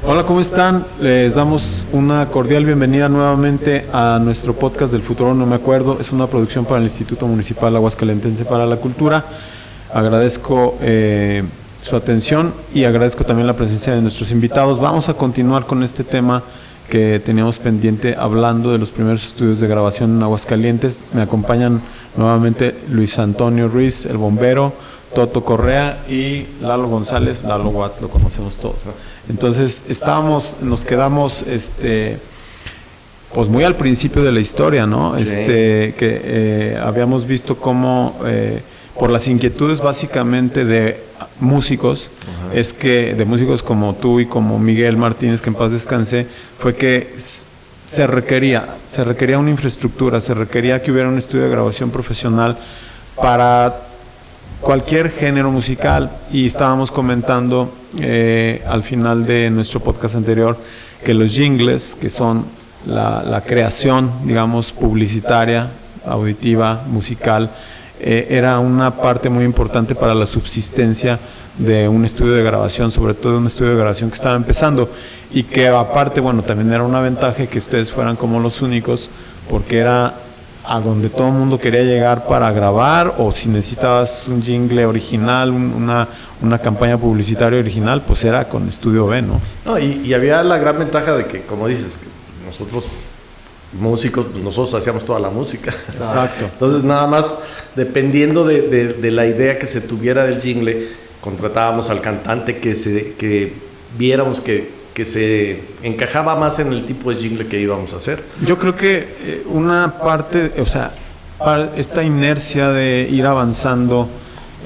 Hola, ¿cómo están? Les damos una cordial bienvenida nuevamente a nuestro podcast del futuro no me acuerdo. Es una producción para el Instituto Municipal Aguascalentense para la Cultura. Agradezco su atención y agradezco también la presencia de nuestros invitados. Vamos a continuar con este tema que teníamos pendiente, hablando de los primeros estudios de grabación en Aguascalientes. Me acompañan nuevamente Luis Antonio Ruiz, el bombero, Toto Correa y Lalo González. Lalo Watts lo conocemos todos, ¿no? Entonces nos quedamos pues muy al principio de la historia, ¿no? Sí. Habíamos visto cómo por las inquietudes básicamente de músicos, uh-huh, es que de músicos como tú y como Miguel Martínez, que en paz descanse, fue que se requería una infraestructura, se requería que hubiera un estudio de grabación profesional para cualquier género musical. Y estábamos comentando al final de nuestro podcast anterior que los jingles, que son la creación, digamos, publicitaria, auditiva, musical, era una parte muy importante para la subsistencia de un estudio de grabación, sobre todo un estudio de grabación que estaba empezando, y que aparte, bueno, también era una ventaja que ustedes fueran como los únicos, porque era a donde todo el mundo quería llegar para grabar, o si necesitabas un jingle original, una campaña publicitaria original, pues era con Estudio B, ¿no? No, y había la gran ventaja de que, como dices, que nosotros músicos, nosotros hacíamos toda la música. Exacto. Entonces, nada más, dependiendo de la idea que se tuviera del jingle, contratábamos al cantante que viéramos que se encajaba más en el tipo de jingle que íbamos a hacer. Yo creo que una parte, o sea, esta inercia de ir avanzando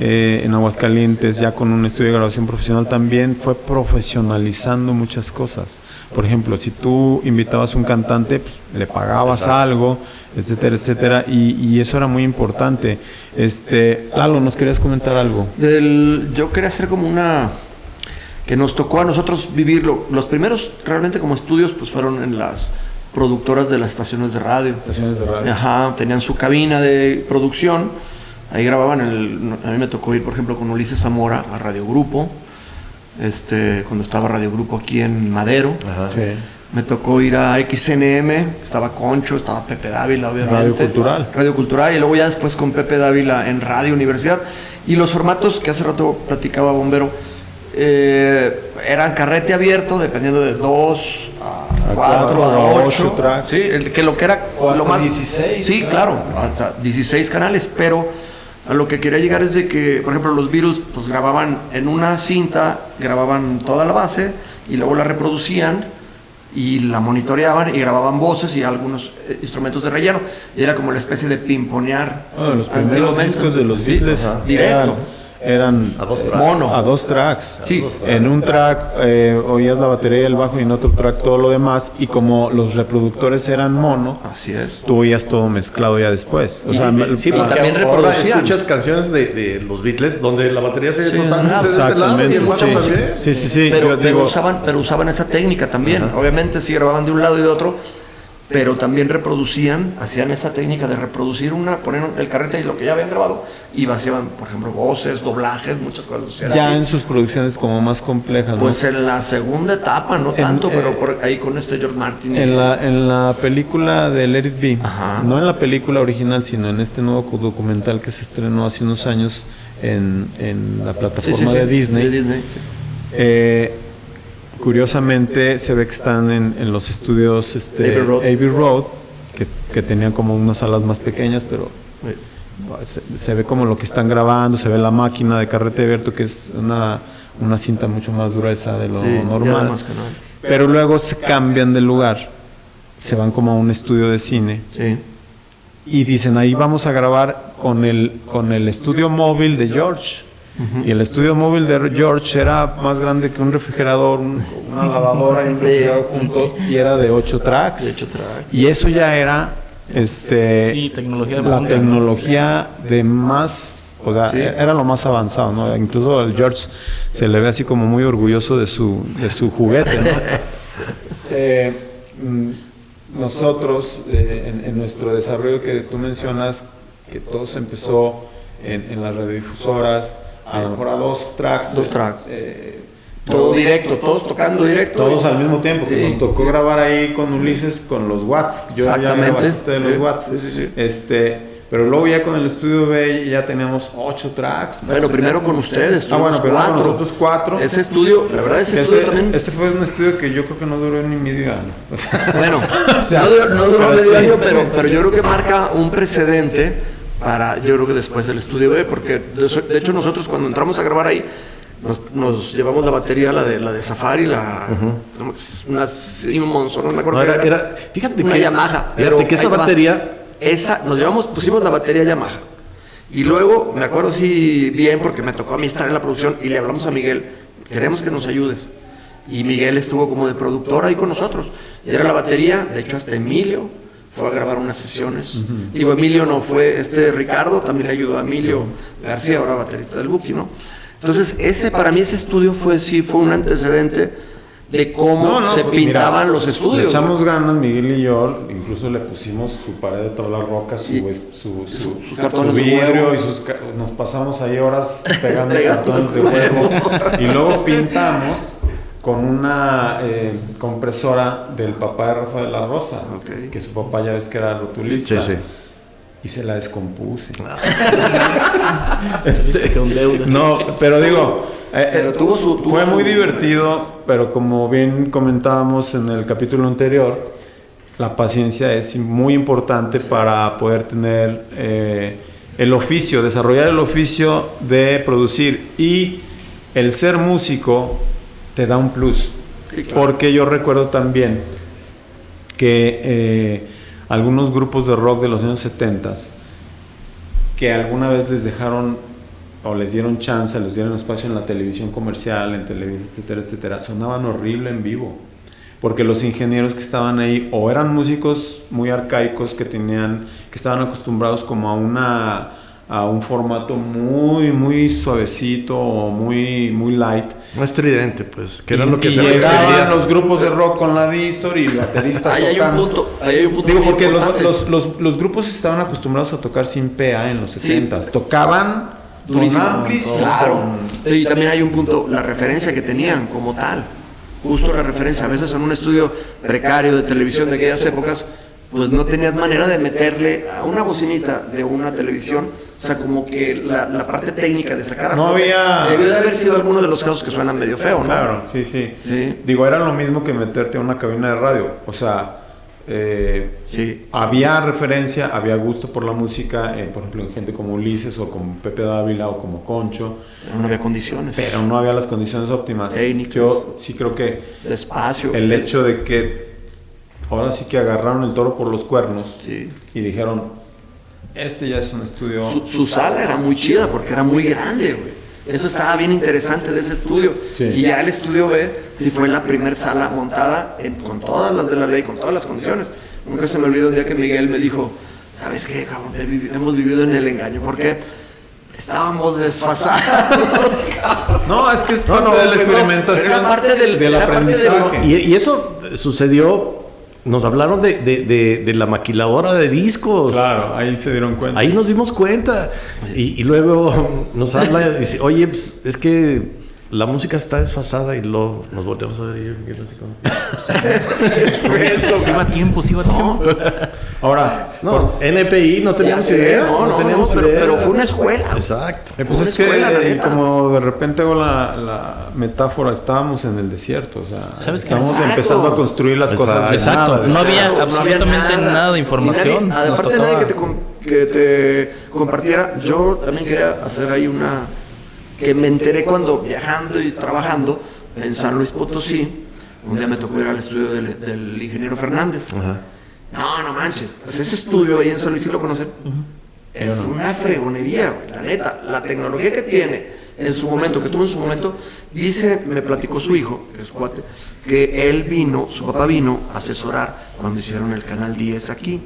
en Aguascalientes ya con un estudio de grabación profesional también fue profesionalizando muchas cosas. Por ejemplo, si tú invitabas a un cantante, pues, le pagabas, exacto, algo, etcétera, etcétera, y eso era muy importante. Lalo, ¿nos querías comentar algo? Yo quería hacer como que nos tocó a nosotros vivirlo. Los primeros realmente como estudios pues fueron en las productoras de las estaciones de radio. Estaciones de radio. Ajá, tenían su cabina de producción. Ahí grababan, a mí me tocó ir, por ejemplo, con Ulises Zamora a Radio Grupo, cuando estaba Radio Grupo aquí en Madero. Ajá. Sí. Me tocó ir a XNM, estaba Concho, estaba Pepe Dávila, obviamente. Radio Cultural, y luego ya después con Pepe Dávila en Radio Universidad. Y los formatos que hace rato platicaba Bombero, eran carrete abierto, dependiendo de 2 a 4 a 8 tracks. Sí, que lo que era lo más 16. Sí, tracks, claro, hasta 16 canales, pero a lo que quería llegar es de que, por ejemplo, los Beatles pues grababan en una cinta, grababan toda la base y luego la reproducían y la monitoreaban y grababan voces y algunos instrumentos de relleno, y era como la especie de pimponear. Los primeros discos de los Beatles, ajá, directo. Eran a 2 tracks. Mono. A 2 tracks. Sí. En un track oías la batería y el bajo, y en otro track todo lo demás, y como los reproductores eran mono, así es, tú oías todo mezclado ya después. O sea, sí, pero también reproducían. Escuchas canciones de los Beatles donde la batería se ve totalmente de este lado y el bajo también. Sí. Pero usaban esa técnica también. Ajá. Obviamente sí grababan de un lado y de otro, pero también reproducían, hacían esa técnica de reproducir poner el carrete y lo que ya habían grabado, y vaciaban, por ejemplo, voces, doblajes, muchas cosas. Ya en sus producciones como más complejas, ¿no? Pues en la segunda etapa, no tanto, pero ahí con George Martin. En la película de Let It Be, ajá, no en la película original, sino en este nuevo documental que se estrenó hace unos años en la plataforma de Disney. De Disney, sí. Curiosamente se ve que están en los estudios Abbey Road, que tenían como unas salas más pequeñas, pero se ve como lo que están grabando, se ve la máquina de carrete abierto, que es una cinta mucho más gruesa de lo normal, pero luego se cambian de lugar, se van como a un estudio de cine, sí, y dicen, ahí vamos a grabar con el estudio móvil de George. Uh-huh. Y el estudio móvil de George era más grande que un refrigerador, una lavadora y un refrigerador junto, y era de 8 tracks. Y eso ya era tecnología la tecnología de más, o sea, sí, era lo más avanzado, ¿no? Incluso al George se le ve así como muy orgulloso de su juguete, ¿no? Nosotros, en nuestro desarrollo que tú mencionas, que todo se empezó en las radiodifusoras, a lo mejor a 2 tracks. Todo directo, todos tocando directo. Todos al mismo tiempo, que nos tocó grabar ahí con Ulises, con los Watts. Yo ya era bajista de los Watts. Pero luego ya con el estudio B ya teníamos 8 tracks. Bueno, primero con ustedes. Pero con nosotros 4. Ese estudio, la verdad, estudio también. Ese fue un estudio que yo creo que no duró ni medio año. Bueno, no duró medio año, pero yo creo que marca un precedente para, yo creo que después del estudio B, porque de hecho nosotros cuando entramos a grabar ahí, nos llevamos la batería, la de Safari, una Simmons, no me acuerdo qué era. Fíjate una que Yamaha. Fíjate que esa batería... pusimos la batería Yamaha. Y luego, me acuerdo bien, porque me tocó a mí estar en la producción y le hablamos a Miguel, queremos que nos ayudes. Y Miguel estuvo como de productor ahí con nosotros. Y era la batería, de hecho hasta Emilio fue a grabar unas sesiones. Digo, Emilio no fue, Ricardo también le ayudó a Emilio García, ahora baterista del Buki, ¿no? Entonces, para mí ese estudio fue un antecedente de cómo se pintaban los estudios. Le echamos ganas, Miguel y yo, incluso le pusimos su pared de tabla roca, su vidrio, y nos pasamos ahí horas pegando cartones de huevo. Y luego pintamos con una compresora del papá de Rafael de la Rosa, que su papá ya ves que era rotulista. Sí. Y se la descompuse. No, pero digo, fue muy divertido, pero como bien comentábamos en el capítulo anterior, la paciencia es muy importante para poder tener el oficio, desarrollar el oficio de producir, y el ser músico te da un plus. Sí, claro. Porque yo recuerdo también que algunos grupos de rock de los años 70 que alguna vez les dejaron o les dieron chance, les dieron espacio en la televisión comercial, en Televisa, etcétera, etcétera, sonaban horrible en vivo, porque los ingenieros que estaban ahí o eran músicos muy arcaicos que estaban acostumbrados como a un formato muy suavecito o muy light. No estridente, pues. Que era lo que llegaban los grupos de rock con la distor y el baterista tocando. Hay un punto Digo, porque los grupos estaban acostumbrados a tocar sin PA en los 70s. Sí. Tocaban durísimo, con amplis. Claro. Y también hay un punto, la referencia que tenían como tal. Justo la referencia. A veces en un estudio precario de televisión de aquellas épocas, pues no tenías manera de meterle a una bocinita de una televisión, o sea, como que la parte técnica de sacar no había... Debió de haber sido alguno de los casos que suenan medio feo, ¿no? Claro, sí. Digo, era lo mismo que meterte a una cabina de radio, o sea, había referencia, había gusto por la música, por ejemplo, en gente como Ulises o como Pepe Dávila o como Concho. Pero no había condiciones. Pero no había las condiciones óptimas. Técnicas. Yo sí creo que... Despacio. El hecho de que ahora sí que agarraron el toro por los cuernos y dijeron, ya es un estudio... Su sala era muy chida porque era muy grande, güey. Eso estaba bien interesante de ese estudio. Sí. Y ya el estudio B sí fue la primera sala montada con todas las de la ley, con todas las condiciones. Nunca se me olvidó el día que Miguel me dijo, ¿sabes qué, cabrón? Hemos vivido en el engaño porque estábamos desfasados. No, es que es parte de la experimentación, parte del aprendizaje. Y eso sucedió... Nos hablaron de la maquiladora de discos. Claro, ahí se dieron cuenta. Ahí nos dimos cuenta. Y luego nos habla y dice, oye, pues, es que la música está desfasada, y luego nos volteamos a ver y yo sí va a tiempo. Ahora, NPI no teníamos idea. No teníamos idea. Pero fue una escuela. Exacto. Pues es que como de repente hago la metáfora, estábamos en el desierto, o sea, estábamos empezando a construir las cosas de nada. No había absolutamente nada de información. Aparte de nadie que te compartiera, yo también quería hacer ahí que me enteré cuando viajando y trabajando en San Luis Potosí. Un día me tocó ir al estudio del ingeniero Fernández. Ajá. No manches. Pues ese estudio ahí en San Luis, ¿sí lo conocen? Es una fregonería, güey, la neta. La tecnología que tiene que tuvo en su momento, me platicó su hijo, que es cuate, que su papá vino a asesorar cuando hicieron el Canal 10 aquí.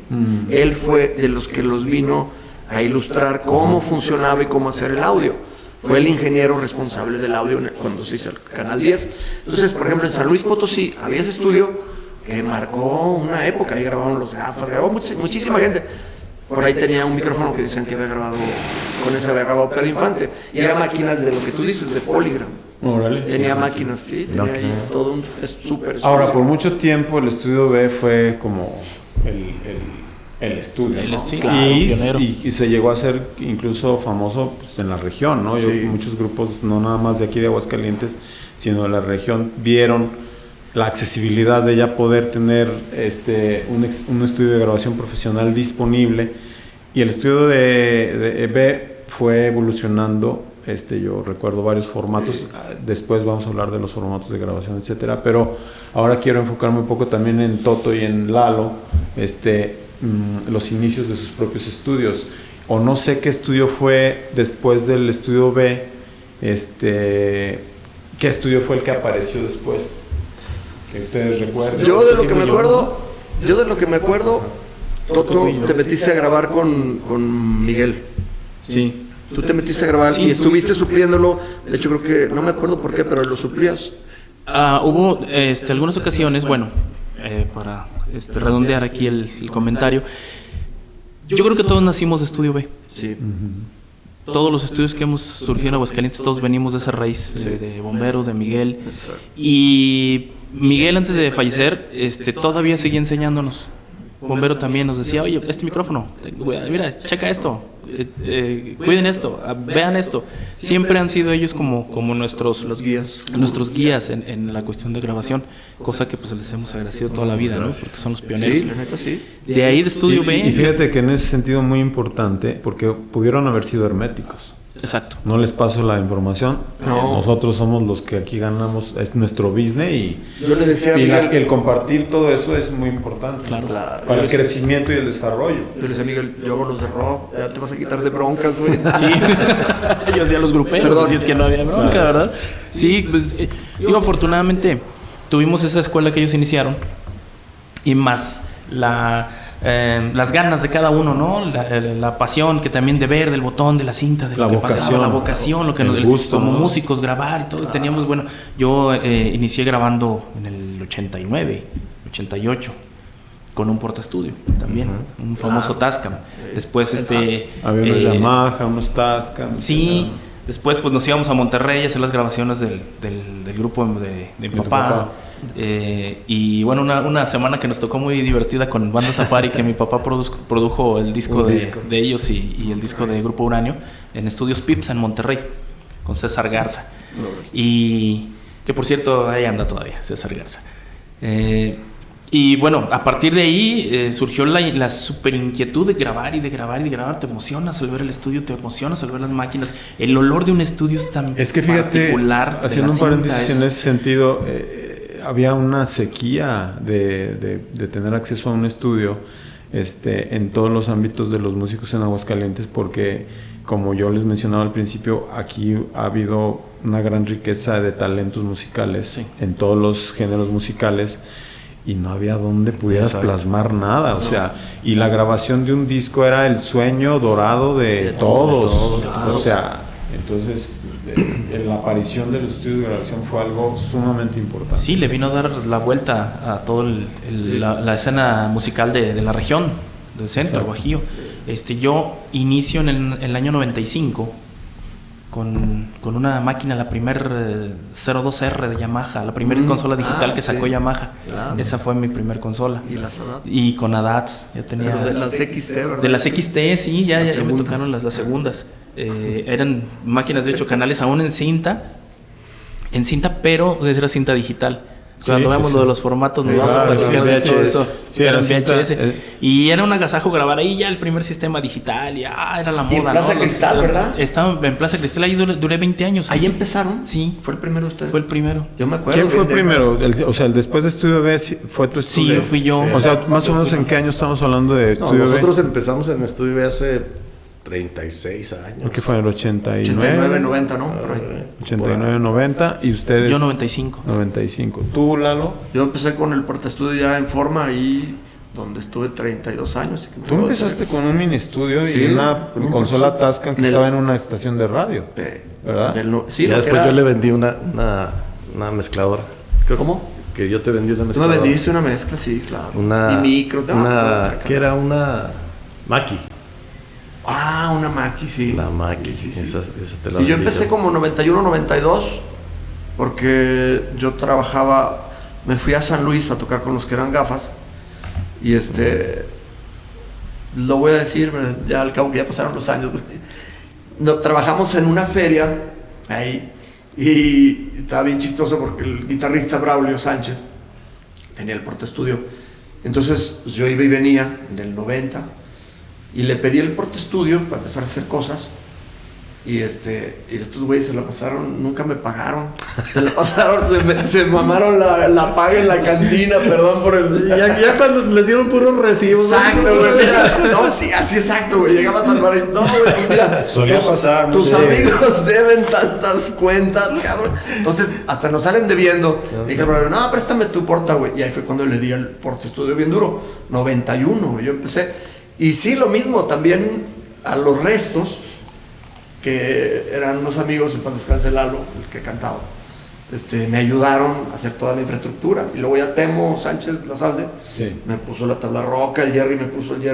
Él fue de los que los vino a ilustrar cómo funcionaba y cómo hacer el audio. Fue el ingeniero responsable del audio cuando se hizo el Canal 10. Entonces, por ejemplo, en San Luis Potosí había ese estudio que marcó una época. Ahí grababan los Gafas, grabó muchísima gente. Por ahí tenía un micrófono que decían que había grabado Pedro Infante. Y eran máquinas de lo que tú dices, de Polygram. Órale. Tenía máquinas, sí, tenía ahí todo un súper. Ahora, por mucho tiempo el estudio B fue como el estudio, ¿no? Sí, claro, y se llegó a ser incluso famoso pues, en la región, ¿no? Sí. Muchos grupos, no nada más de aquí de Aguascalientes, sino de la región, vieron la accesibilidad de ya poder tener un estudio de grabación profesional disponible, y el estudio de B fue evolucionando. Yo recuerdo varios formatos, después vamos a hablar de los formatos de grabación, etcétera, pero ahora quiero enfocarme un poco también en Toto y en Lalo, los inicios de sus propios estudios, o no sé qué estudio fue después del estudio B, qué estudio fue el que apareció después, que ustedes recuerden. Yo de lo que me acuerdo, Toto, te metiste a grabar con Miguel. Sí. Tú te metiste a grabar y estuviste supliéndolo. De hecho, creo que, no me acuerdo por qué, pero lo suplías. Hubo algunas ocasiones, bueno, para redondear aquí el comentario, yo creo que todos nacimos de Estudio B. Sí. Todos los estudios que hemos surgido en Aguascalientes, todos venimos de esa raíz, de Bombero, de Miguel. Exacto. Y Miguel, antes de fallecer, todavía seguía enseñándonos. Bombero también nos decía, oye, este micrófono, mira, checa esto, cuiden esto, vean esto. Siempre han sido ellos como nuestros guías en la cuestión de grabación, cosa que pues les hemos agradecido toda la vida, ¿no? Porque son los pioneros. Sí, la neta sí. De ahí de Estudio B. Y fíjate que en ese sentido muy importante, porque pudieron haber sido herméticos. Exacto. No les paso la información. No. Nosotros somos los que aquí ganamos, es nuestro business, y Yo le decía a Miguel, el compartir todo eso es muy importante. Claro. Para el crecimiento y el desarrollo. yo le decía a Miguel, yo hago los de rock, ya te vas a quitar de broncas, güey. Sí, yo hacía los gruperos, Perdón. así es que no había bronca, ¿verdad? Sí, pues, digo, afortunadamente tuvimos esa escuela que ellos iniciaron, y más las ganas de cada uno, ¿no? La pasión que también de ver del botón, de la cinta, de lo que pasaba, la vocación, lo que el gusto, como ¿no? músicos, grabar y todo. Teníamos, bueno, yo inicié grabando en el 89, 88. Con un portaestudio también, un famoso Tascam. Después Había unos Yamaha, unos Tascam. Sí, después pues nos íbamos a Monterrey a hacer las grabaciones del grupo de mi papá. Y bueno, una semana que nos tocó muy divertida con Banda Safari, que mi papá produjo el disco de ellos y el disco de Grupo Uranio en Estudios Pips en Monterrey con César Garza. Y que por cierto ahí anda todavía César Garza. Y bueno, a partir de ahí surgió la super inquietud de grabar y de grabar y de grabar. Te emocionas al ver el estudio, te emocionas al ver las máquinas. El olor de un estudio es tan Es que fíjate, particular. haciendo un paréntesis en ese sentido, había una sequía de tener acceso a un estudio en todos los ámbitos de los músicos en Aguascalientes, porque como yo les mencionaba al principio, aquí ha habido una gran riqueza de talentos musicales en todos los géneros musicales, y no había donde pudieras plasmar nada, o sea, y la grabación de un disco era el sueño dorado de todos, o sea, entonces la aparición de los estudios de grabación fue algo sumamente importante. Sí, le vino a dar la vuelta a toda la escena musical de la región, del centro, el Bajío. Yo inicio en el año 95 con una máquina, la primer 02R de Yamaha, la primera consola digital que sacó Yamaha. Claro. Esa fue mi primer consola. ¿Y las ADAT? Y con ADATs, yo tenía... Pero de las XT, ¿verdad? De las XT, sí, ya me tocaron las segundas. Eran máquinas, de hecho, canales aún en cinta, pero era cinta digital. Cuando vemos lo de los formatos, nos vamos a platicar de todo eso. Sí, eran VHS. VHS. Y era un agasajo grabar ahí ya el primer sistema digital. Ya era la moda. Y en Plaza Cristal, ¿verdad? Estaba en Plaza Cristal, ahí duré 20 años. ¿Ahí empezaron? Sí. ¿Fue el primero de ustedes? Fue el primero. Yo me acuerdo. ¿Quién fue primero? O sea, el después de Estudio B fue tu estudio. Sí, fui yo. O sea, más o menos en qué año estamos hablando de Estudio B. Nosotros empezamos en Estudio B hace 36 años. ¿Qué fue en el 89? 89, 90, ¿no? 89, 90. ¿Y ustedes? Yo 95. 95. ¿Tú, Lalo? Yo empecé con el portaestudio ya en forma ahí donde estuve 32 años. Tú empezaste con un mini estudio Sí, y una con un consola Tascam que en el- estaba en una estación de radio, ¿verdad? Sí, ya lo que después era- yo le vendí una mezcladora. ¿Cómo? Que yo te vendí una Tú me mezcladora. vendiste una mezcla, sí, claro. Una, Y micro. que era una Mackie. Una Mackie, sí. La Mackie, Sí, sí, sí. esa te la Y yo vendí empecé como 91, 92 porque yo trabajaba, me fui a San Luis a tocar con los que eran Gafas, y lo voy a decir, pero ya al cabo que ya pasaron los años, trabajamos en una feria ahí, y estaba bien chistoso porque el guitarrista Braulio Sánchez tenía el portaestudio. Entonces pues, yo iba y venía en el 90 y le pedí el portaestudio para empezar a hacer cosas. Y estos güeyes se la pasaron, nunca me pagaron. Se la pasaron, se mamaron la paga en la cantina, perdón por el. Ya cuando les dieron puros recibos. Exacto, güey, mira. No, sí, así exacto, güey. Llegabas al bar y no, güey, mira. Solía pasar, tus amigos deben tantas cuentas, cabrón. Entonces, hasta nos salen debiendo. Y dije, no, préstame tu porta, güey. Y ahí fue cuando le di el porta estudio bien duro. 91, güey. Yo empecé. Y sí, lo mismo, también a los restos, que eran unos amigos, en paz descanse Lalo, el que cantaba, me ayudaron a hacer toda la infraestructura. Y luego ya Temo Sánchez Lazalde me puso la tabla roca, el Jerry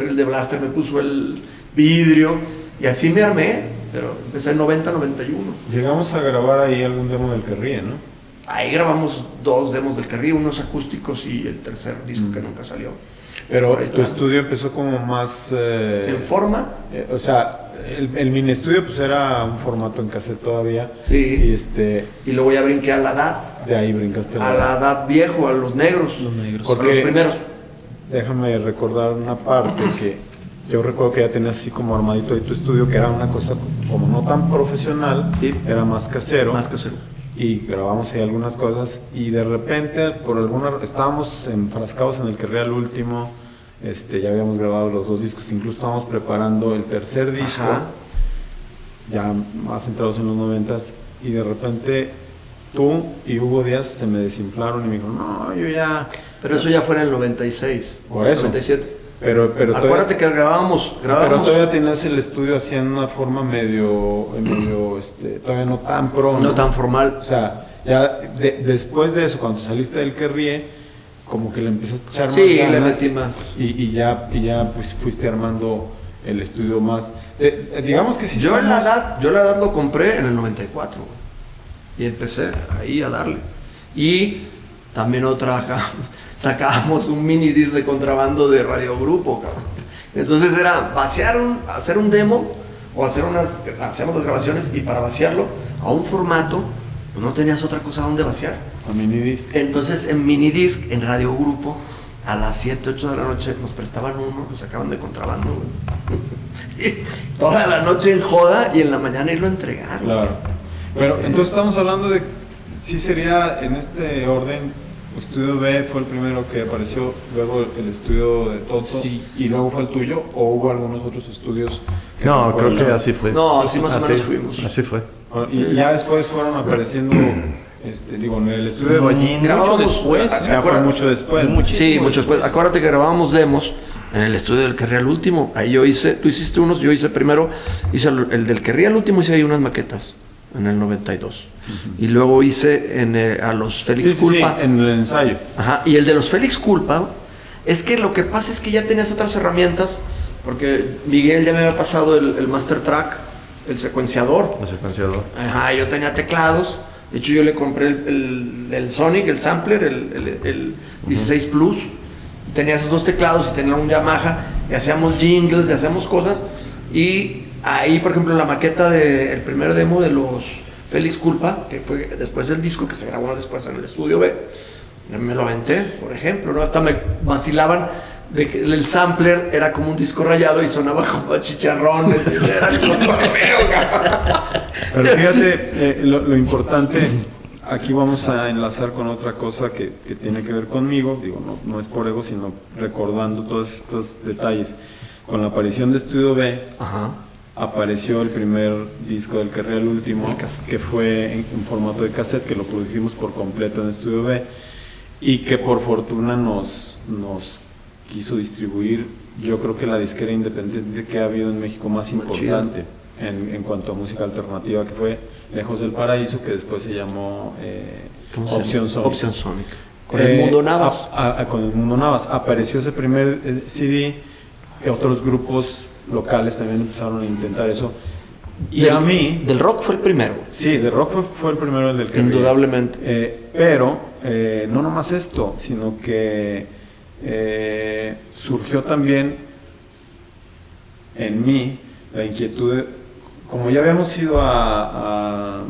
el de Blaster me puso el vidrio, y así me armé, pero empecé en 90, 91. Llegamos a grabar ahí algún demo del Querríe, ¿no? Ahí grabamos 2 demos del Querríe, unos acústicos y el tercer disco que nunca salió. Pero tu estudio empezó como más... ¿En forma? O sea, el mini estudio pues era un formato en cassette todavía. Sí. Y luego ya brinqué a la edad. De ahí brincaste a la edad viejo, a los negros. Porque, a los primeros. Déjame recordar una parte que yo recuerdo que ya tenías así como armadito ahí tu estudio, que era una cosa como no tan profesional, sí. Era más casero. Más casero. Y grabamos ahí algunas cosas y de repente estábamos enfrascados en el Querríe al último, ya habíamos grabado los 2 discos, incluso estábamos preparando el tercer disco. Ajá. Ya más centrados en los 90s, y de repente tú y Hugo Díaz se me desinflaron y me dijo, no, yo ya... Pero eso ya fue en el 96. Por eso. 97. Pero acuérdate que grabábamos. Pero todavía tenías el estudio así en una forma medio todavía no tan pro, no tan formal. O sea, ya después de eso, cuando saliste del Querríe, como que le empezaste a echar más ganas. Sí, le metí más. Y ya pues fuiste armando el estudio más. Digamos que si yo la edad lo compré en el 94, güey, y empecé ahí a darle. Y también sacábamos un mini disc de contrabando de Radiogrupo, cabrón. Entonces era hacer un demo o hacíamos las grabaciones, y para vaciarlo a un formato, pues no tenías otra cosa donde vaciar. A minidisc. Entonces en minidisc, en Radiogrupo, a las 7, 8 de la noche nos prestaban uno, lo sacaban de contrabando, güey. Toda la noche en joda y en la mañana irlo a entregar. Claro. Pero entonces estamos hablando de, sí sería en este orden, Estudio B fue el primero que apareció, luego el estudio de Toto, sí. Y luego fue el tuyo, ¿o hubo algunos otros estudios? No, creo que así fue. No, así más o menos fuimos. Así fue. Y ya después fueron apareciendo, en el estudio de Ballín. Grabamos después. Ya fue mucho después. Sí, mucho después. Acuérdate que grabábamos demos en el estudio del Querríe al último. Ahí tú hiciste unos, yo hice primero, hice el del Querríe al último, hice ahí unas maquetas en el 92. Uh-huh. Y luego hice a los Félix Culpa. Sí, en el ensayo. Ajá. Y el de los Félix Culpa, es que lo que pasa es que ya tenías otras herramientas, porque Miguel ya me había pasado el Master Track, el secuenciador. El secuenciador. Ajá, yo tenía teclados. De hecho, yo le compré el Sonic, el sampler, el 16 Plus. Tenía esos 2 teclados y tenía un Yamaha. Y hacíamos jingles, y hacíamos cosas. Y ahí, por ejemplo, la maqueta del primer demo de los Félix Culpa, que fue después del disco, que se grabó después en el estudio B, me lo aventé, por ejemplo, ¿no? Hasta me vacilaban de que el sampler era como un disco rayado y sonaba como a chicharrón. Era el cotorreo. Pero fíjate, lo importante, aquí vamos a enlazar con otra cosa que tiene que ver conmigo, digo, no es por ego, sino recordando todos estos detalles. Con la aparición de Estudio B, ajá, apareció el primer disco del Querríe al último, que fue en formato de cassette, que lo produjimos por completo en Estudio B, y que por fortuna nos quiso distribuir, yo creo que la disquera independiente que ha habido en México más importante en cuanto a música alternativa, que fue Lejos del Paraíso, que después se llamó Opción Sonic. Opción Sonic. Con el Mundo Navas. Con el Mundo Navas. Apareció ese primer CD, otros grupos locales también empezaron a intentar eso. Y a mí... Del rock fue el primero. Sí, del rock fue el primero, el del que indudablemente. Pero no nomás esto, sino que surgió también en mí la inquietud de, como ya habíamos ido a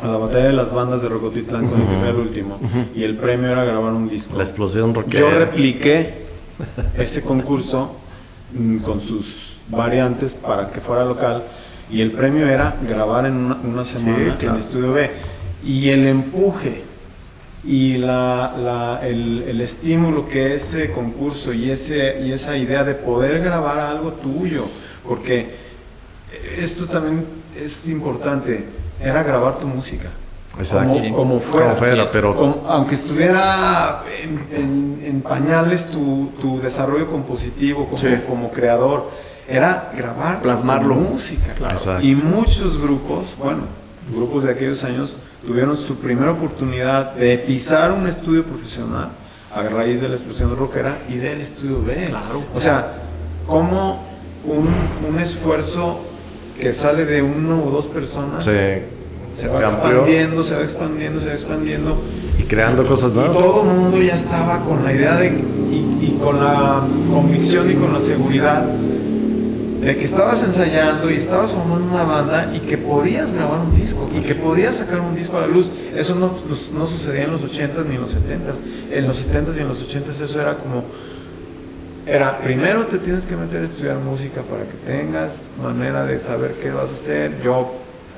la batalla de las bandas de Rocotitlán con el primer último, y el premio era grabar un disco. La explosión rockera. Yo repliqué ese concurso con sus variantes para que fuera local, y el premio era grabar en una semana en Estudio B. Y el empuje y el estímulo que ese concurso y esa idea de poder grabar algo tuyo, porque esto también es importante, era grabar tu música. Exacto. Como fuera, pero aunque estuviera en pañales tu desarrollo compositivo como creador, era grabar, plasmarlo, música. Claro. Y muchos grupos de aquellos años tuvieron su primera oportunidad de pisar un estudio profesional a raíz de la explosión rockera y del Estudio B. Claro. O sea, como un esfuerzo que sale de una o dos personas se va expandiendo y creando cosas nuevas. Y todo el mundo ya estaba con la idea y con la convicción y con la seguridad de que estabas ensayando y estabas formando una banda y que podías grabar un disco y que podías sacar un disco a la luz. Eso no sucedía en los 80s ni en los 70s. En los 70s y en los 80s eso era primero te tienes que meter a estudiar música para que tengas manera de saber qué vas a hacer. Yo,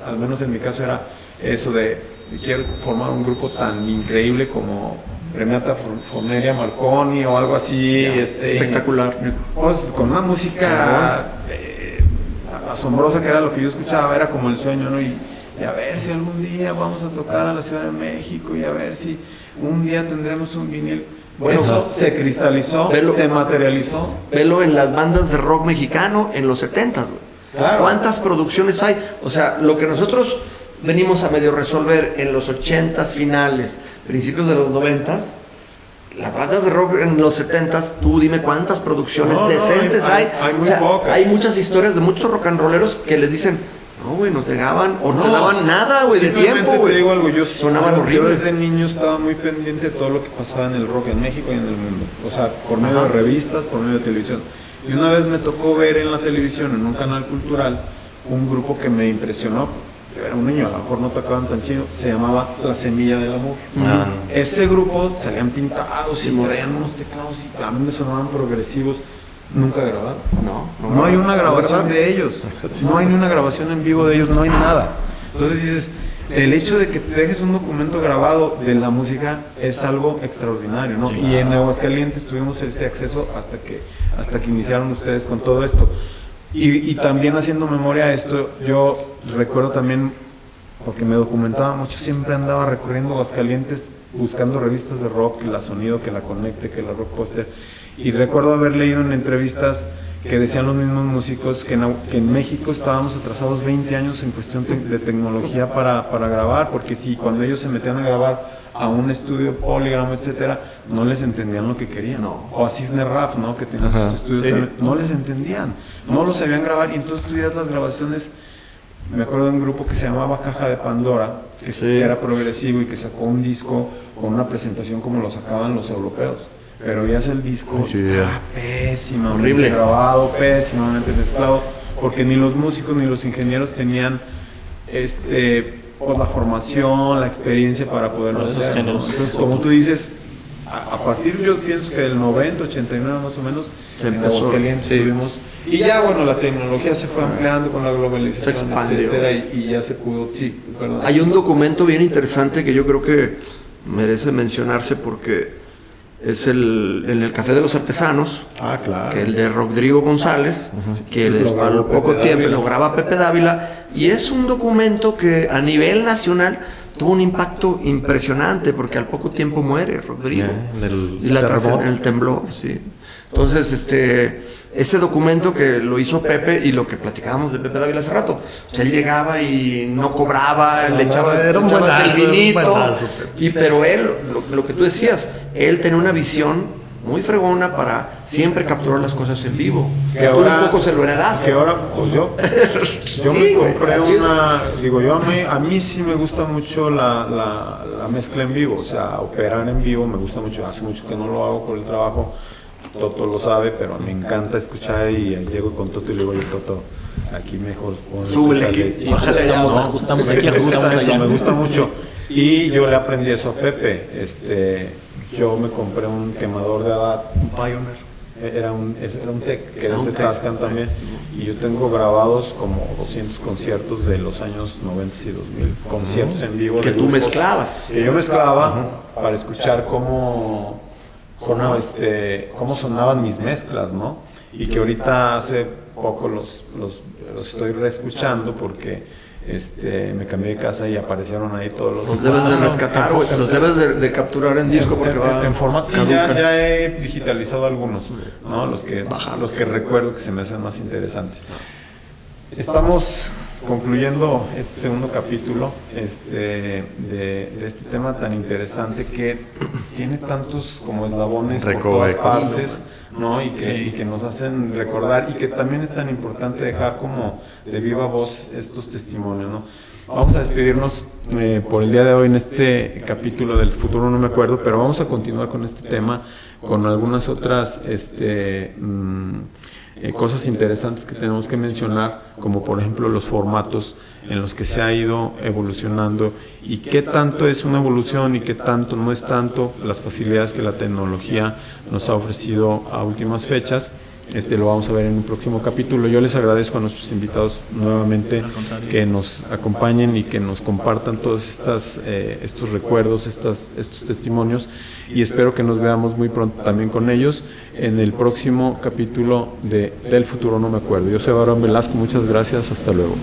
al menos en mi caso, era eso de quiero formar un grupo tan increíble como Renata Forneria Marconi o algo así, espectacular, pues, con una música asombrosa, que era lo que yo escuchaba, era como el sueño, ¿no? Y a ver si algún día vamos a tocar a la Ciudad de México, y a ver si un día tendremos un vinil. Bueno, eso se cristalizó, se materializó. Velo en las bandas de rock mexicano en los 70s, güey. Claro. ¿Cuántas producciones hay? O sea, lo que nosotros venimos a medio resolver en los 80s finales, principios de los 90s, las bandas de rock en los 70s, tú dime cuántas producciones decentes hay. Muy pocas. Hay muchas historias de muchos rock and rolleros que les dicen, no, güey, no te daban, o no te daban nada, güey, de tiempo, güey. Te digo algo, yo horrible. Desde niño estaba muy pendiente de todo lo que pasaba en el rock en México y en el mundo. O sea, por medio de revistas, por medio de televisión. Y una vez me tocó ver en la televisión, en un canal cultural, un grupo que me impresionó. Yo era un niño, a lo mejor no tocaban tan chido, se llamaba La Semilla del Amor. Ese grupo salían pintados y traían unos teclados y a mí me sonaban progresivos. Nunca grabaron. No hay una grabación de ellos. No hay ni una grabación en vivo de ellos, no hay nada. Entonces dices, el hecho de que te dejes un documento grabado de la música es algo extraordinario, ¿no? Y en Aguascalientes tuvimos ese acceso hasta que iniciaron ustedes con todo esto. Y también haciendo memoria a esto, yo recuerdo también, porque me documentaba mucho, siempre andaba recorriendo Aguascalientes buscando revistas de rock, que la Sonido, que la Conecte, que la Rock Poster, y recuerdo haber leído en entrevistas que decían los mismos músicos que en México estábamos atrasados 20 años en cuestión de tecnología para grabar, porque si cuando ellos se metían a grabar a un estudio Polygram, etcétera, no les entendían lo que querían, o a Cisne Raf, ¿no? Que tenían sus estudios también, no les entendían, no lo sabían grabar, y entonces tú las grabaciones. Me acuerdo de un grupo que se llamaba Caja de Pandora, que era progresivo y que sacó un disco con una presentación como lo sacaban los europeos. Pero ya el disco estaba pésimamente horrible grabado, pésimamente mezclado, porque ni los músicos ni los ingenieros tenían la formación, la experiencia para poderlo hacer, ¿no? Entonces, como tú dices, a partir, yo pienso que del 90, 89 más o menos, en Aguascalientes tuvimos. Y ya, bueno, la tecnología se fue ampliando con la globalización, etcétera, y ya se pudo. Sí, perdón. Hay un documento bien interesante que yo creo que merece mencionarse porque es en el Café de los Artesanos, claro, que el de Rodrigo González, que al poco tiempo lo graba Pepe Dávila, y es un documento que a nivel nacional tuvo un impacto impresionante porque al poco tiempo muere Rodrigo el temblor, sí. Entonces, ese documento que lo hizo Pepe y lo que platicábamos de Pepe Dávila hace rato, o sea, él llegaba y no cobraba, le echaba el vinito, pero él, lo que tú decías, él tenía una visión muy fregona para siempre capturar las cosas en vivo. Que tú ahora, un poco se lo heredaste. Que ahora, pues yo Sí, me güey, compré así. a mí sí me gusta mucho la mezcla en vivo, o sea, operar en vivo me gusta mucho, hace mucho que no lo hago por el trabajo, Toto lo sabe, pero me encanta escuchar y llego con Toto y le digo, oye Toto, aquí mejor Súbele aquí, Sí, ajustamos aquí, ajustamos allá. me gusta mucho. Y yo le aprendí eso a Pepe. Yo me compré un quemador de Haddad. Un Pioneer. Era un TEC, que es un de TEC. Tascam también. Y yo tengo grabados como 200 conciertos de los años 90 y 2000. Conciertos en vivo. Que de tú grupos mezclabas. Que yo mezclaba para escuchar cómo sonaban mis mezclas, ¿no? Y que ahorita hace poco los estoy reescuchando porque me cambié de casa y aparecieron ahí todos Los debes de rescatar, güey. Los debes de capturar en disco porque va en formato. Sí, caducan. ya he digitalizado algunos, ¿no? Los que recuerdo que se me hacen más interesantes. Estamos concluyendo este segundo capítulo de este tema tan interesante que tiene tantos como eslabones por todas partes, ¿no? Y que nos hacen recordar y que también es tan importante dejar como de viva voz estos testimonios, ¿no? Vamos a despedirnos por el día de hoy en este capítulo del futuro no me acuerdo, pero vamos a continuar con este tema con algunas otras cosas interesantes que tenemos que mencionar, como por ejemplo los formatos en los que se ha ido evolucionando y qué tanto es una evolución y qué tanto no es tanto, las facilidades que la tecnología nos ha ofrecido a últimas fechas. Lo vamos a ver en un próximo capítulo. Yo les agradezco a nuestros invitados nuevamente que nos acompañen y que nos compartan todos estos recuerdos, estos testimonios, y espero que nos veamos muy pronto también con ellos en el próximo capítulo del futuro no me acuerdo. Yo soy Abraham Velasco, muchas gracias, hasta luego.